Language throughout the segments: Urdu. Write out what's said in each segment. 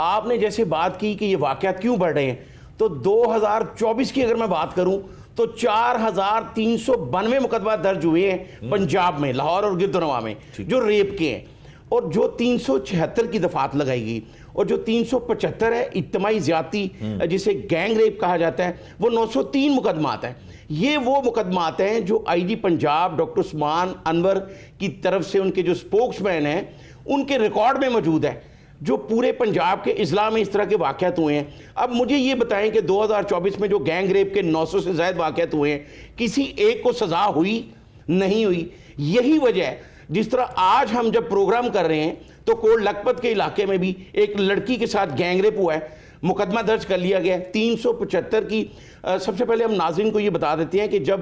آپ نے جیسے بات کی کہ یہ واقعات کیوں بڑھ رہے ہیں، تو 2024 کی اگر میں بات کروں تو 4392 مقدمات درج ہوئے ہیں پنجاب میں، لاہور اور گرد و نواح میں، جو ریپ کے ہیں، اور جو 376 کی دفعات لگائی گئی، اور جو 375 ہے اجتماعی زیادتی جسے گینگ ریپ کہا جاتا ہے، وہ 903 مقدمات ہیں۔ یہ وہ مقدمات ہیں جو آئی جی پنجاب ڈاکٹر عثمان انور کی طرف سے ان کے جو سپوکس مین ہیں ان کے ریکارڈ میں موجود ہے، جو پورے پنجاب کے اضلاع میں اس طرح کے واقعات ہوئے ہیں۔ اب مجھے یہ بتائیں کہ 2024 میں جو گینگ ریپ کے 900 سے زائد واقعات ہوئے ہیں، کسی ایک کو سزا ہوئی؟ نہیں ہوئی۔ یہی وجہ ہے جس طرح آج ہم جب پروگرام کر رہے ہیں تو کوٹ لکھپت کے علاقے میں بھی ایک لڑکی کے ساتھ گینگ ریپ ہوا ہے، مقدمہ درج کر لیا گیا ہے 375 کی۔ سب سے پہلے ہم ناظرین کو یہ بتا دیتے ہیں کہ جب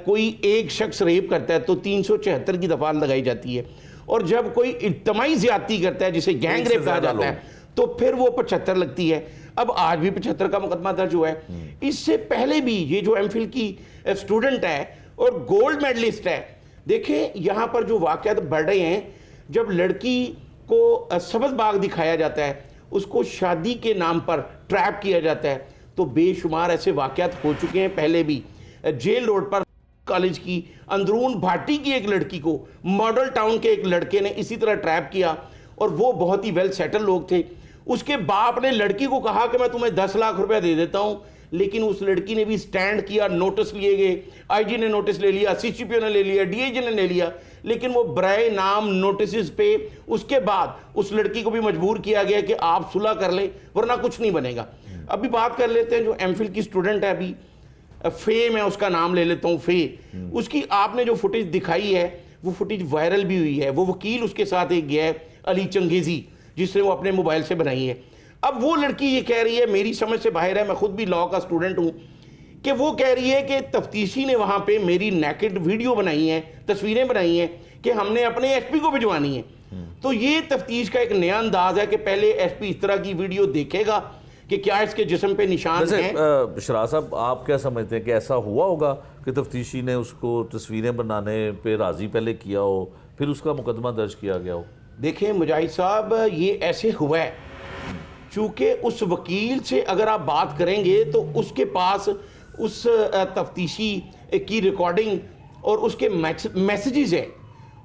کوئی ایک شخص ریپ کرتا ہے تو 376 کی دفعات لگائی جاتی ہے، اور جب کوئی اجتماعی زیادتی کرتا ہے جسے گینگ ریپ کہا جاتا ہے تو پھر وہ 75 لگتی ہے۔ اب آج بھی 75 کا مقدمہ درج ہوا ہے۔ اس سے پہلے بھی یہ جو ایم فل کی اسٹوڈنٹ ہے اور گولڈ میڈلسٹ ہے، دیکھیں یہاں پر جو واقعات بڑھ رہے ہیں، جب لڑکی کو سبز باغ دکھایا جاتا ہے، اس کو شادی کے نام پر ٹریپ کیا جاتا ہے، تو بے شمار ایسے واقعات ہو چکے ہیں پہلے بھی۔ جیل روڈ پر کالج کی اندرون بھاٹی کی ایک لڑکی کو ماڈل ٹاؤن کے ایک لڑکے نے اسی طرح ٹریپ کیا، اور وہ بہت ہی ویل سیٹل لوگ تھے۔ اس کے باپ نے لڑکی کو کہا کہ میں تمہیں 10 لاکھ روپے دے دیتا ہوں، لیکن اس لڑکی نے بھی سٹینڈ کیا، نوٹس لیے گئے، آئی جی نے نوٹس لے لیا، سی سی پی او نے لے لیا، ڈی آئی جی نے لے لیا، لیکن وہ برائے نام نوٹسز پہ اس کے بعد اس لڑکی کو بھی مجبور کیا گیا کہ آپ صلح کر لیں ورنہ کچھ نہیں بنے گا۔ ابھی بات کر لیتے ہیں جو ایم فل کی اسٹوڈنٹ ہے، ابھی فے، میں اس کا نام لے لیتا ہوں، فے، اس کی آپ نے جو فوٹیج دکھائی ہے وہ فوٹیج وائرل بھی ہوئی ہے۔ وہ وکیل اس کے ساتھ ایک گیا ہے، علی چنگیزی، جس نے وہ اپنے موبائل سے بنائی ہے۔ اب وہ لڑکی یہ کہہ رہی ہے، میری سمجھ سے باہر ہے، میں خود بھی لاء کا اسٹوڈنٹ ہوں، کہ وہ کہہ رہی ہے کہ تفتیشی نے وہاں پہ میری نیکڈ ویڈیو بنائی ہیں، تصویریں بنائی ہیں کہ ہم نے اپنے ایس پی کو بھجوانی ہے۔ تو یہ تفتیش کا ایک نیا انداز ہے کہ پہلے ایس پی اس طرح کی ویڈیو دیکھے گا کہ کیا اس کے جسم پہ نشان ہیں۔ شراح صاحب، آپ کیا سمجھتے ہیں کہ ایسا ہوا ہوگا کہ تفتیشی نے اس کو تصویریں بنانے پہ راضی پہلے کیا ہو، پھر اس کا مقدمہ درج کیا گیا ہو؟ دیکھیں مجاہد صاحب، یہ ایسے ہوا ہے چونکہ اس وکیل سے اگر آپ بات کریں گے تو اس کے پاس اس تفتیشی کی ریکارڈنگ اور اس کے میسیجز ہیں،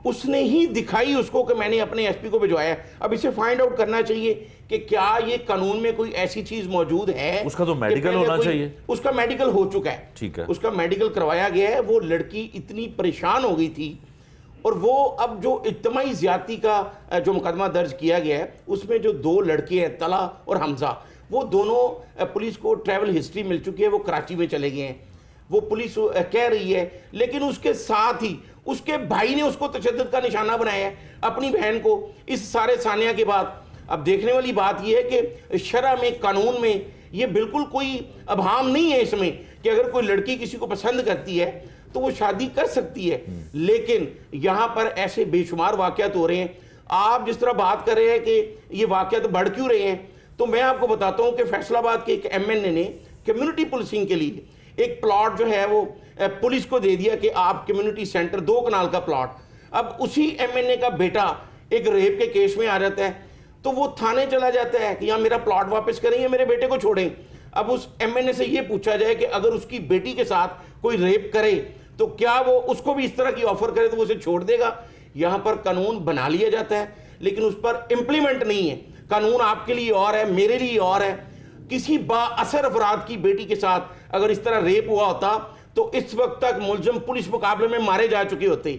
اس نے ہی دکھائی اس کو کہ میں نے اپنے ایس پی کو بھجوایا ہے۔ اب اسے فائنڈ آؤٹ کرنا چاہیے کہ کیا یہ قانون میں کوئی ایسی چیز موجود ہے۔ اس کا تو میڈیکل ہونا چاہیے۔ اس کا میڈیکل ہو چکا ہے، ٹھیک ہے، اس کا میڈیکل کروایا گیا ہے۔ وہ لڑکی اتنی پریشان ہو گئی تھی، اور وہ اب جو اجتماعی زیادتی کا جو مقدمہ درج کیا گیا ہے اس میں جو 2 لڑکے ہیں، طلحہ اور حمزہ، وہ دونوں پولیس کو ٹریول ہسٹری مل چکی ہے، وہ کراچی میں چلے گئے ہیں، وہ پولیس کہہ رہی ہے، لیکن اس کے ساتھ ہی اس کے بھائی نے اس کو تشدد کا نشانہ بنایا ہے، اپنی بہن کو، اس سارے ثانیہ کے بعد۔ اب دیکھنے والی بات یہ ہے کہ شرع میں، قانون میں یہ بالکل کوئی ابہام نہیں ہے اس میں کہ اگر کوئی لڑکی کسی کو پسند کرتی ہے تو وہ شادی کر سکتی ہے، لیکن یہاں پر ایسے بے شمار واقعات ہو رہے ہیں۔ آپ جس طرح بات کر رہے ہیں کہ یہ واقعات بڑھ کیوں رہے ہیں، تو میں آپ کو بتاتا ہوں کہ فیصل آباد کے ایک ایم این اے نے کمیونٹی پولیسنگ کے لیے ایک پلاٹ جو ہے وہ پولیس کو دے دیا کہ آپ کمیونٹی سینٹر 2 کنال کا پلاٹ۔ اب اسی ایم این اے کا بیٹا ایک ریپ کے کیس میں آ جاتا ہے تو وہ تھانے چلا جاتا ہے کہ یہاں میرا پلاٹ واپس کریں یا میرے بیٹے کو چھوڑیں۔ اب اس ایم این اے سے یہ پوچھا جائے کہ اگر اس کی بیٹی کے ساتھ کوئی ریپ کرے تو کیا وہ اس کو بھی اس طرح کی آفر کرے تو وہ اسے چھوڑ دے گا؟ یہاں پر قانون بنا لیا جاتا ہے لیکن اس پر امپلیمنٹ نہیں ہے۔ قانون آپ کے لیے اور ہے، میرے لیے اور ہے۔ کسی با اثر افراد کی بیٹی کے ساتھ اگر اس طرح ریپ ہوا ہوتا تو اس وقت تک ملزم پولیس مقابلے میں مارے جا چکے ہوتے۔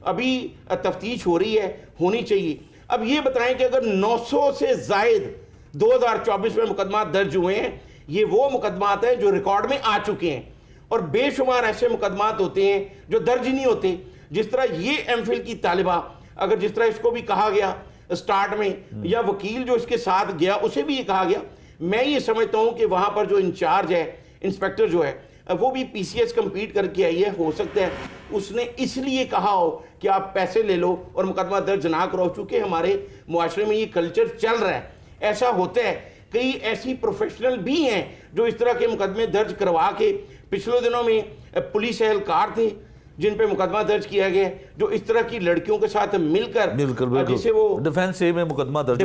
ابھی تفتیش ہو رہی ہے، ہونی چاہیے۔ اب یہ بتائیں کہ اگر 900 سے زائد 2024 میں مقدمات درج ہوئے ہیں، یہ وہ مقدمات ہیں جو ریکارڈ میں آ چکے ہیں، اور بے شمار ایسے مقدمات ہوتے ہیں جو درج ہی نہیں ہوتے۔ جس طرح یہ ایم فل کی طالبہ، اگر جس طرح اس کو بھی کہا گیا سٹارٹ میں، یا وکیل جو اس کے ساتھ گیا اسے بھی یہ کہا گیا، میں یہ سمجھتا ہوں کہ وہاں پر جو انچارج ہے، انسپیکٹر جو ہے، وہ بھی پی سی ایس کمپلیٹ کر کے آئی ہے، ہو سکتا ہے اس نے اس لیے کہا ہو کہ آپ پیسے لے لو اور مقدمہ درج نہ کرو، چونکہ ہمارے معاشرے میں یہ کلچر چل رہا ہے، ایسا ہوتا ہے۔ کئی ایسی پروفیشنل بھی ہیں جو اس طرح کے مقدمے درج کروا کے، پچھلے دنوں میں پولیس اہلکار تھے جن پہ مقدمہ درج کیا گیا جو اس طرح کی لڑکیوں کے ساتھ مل کر بالکل جسے وہ ڈیفینس میں مقدمہ درج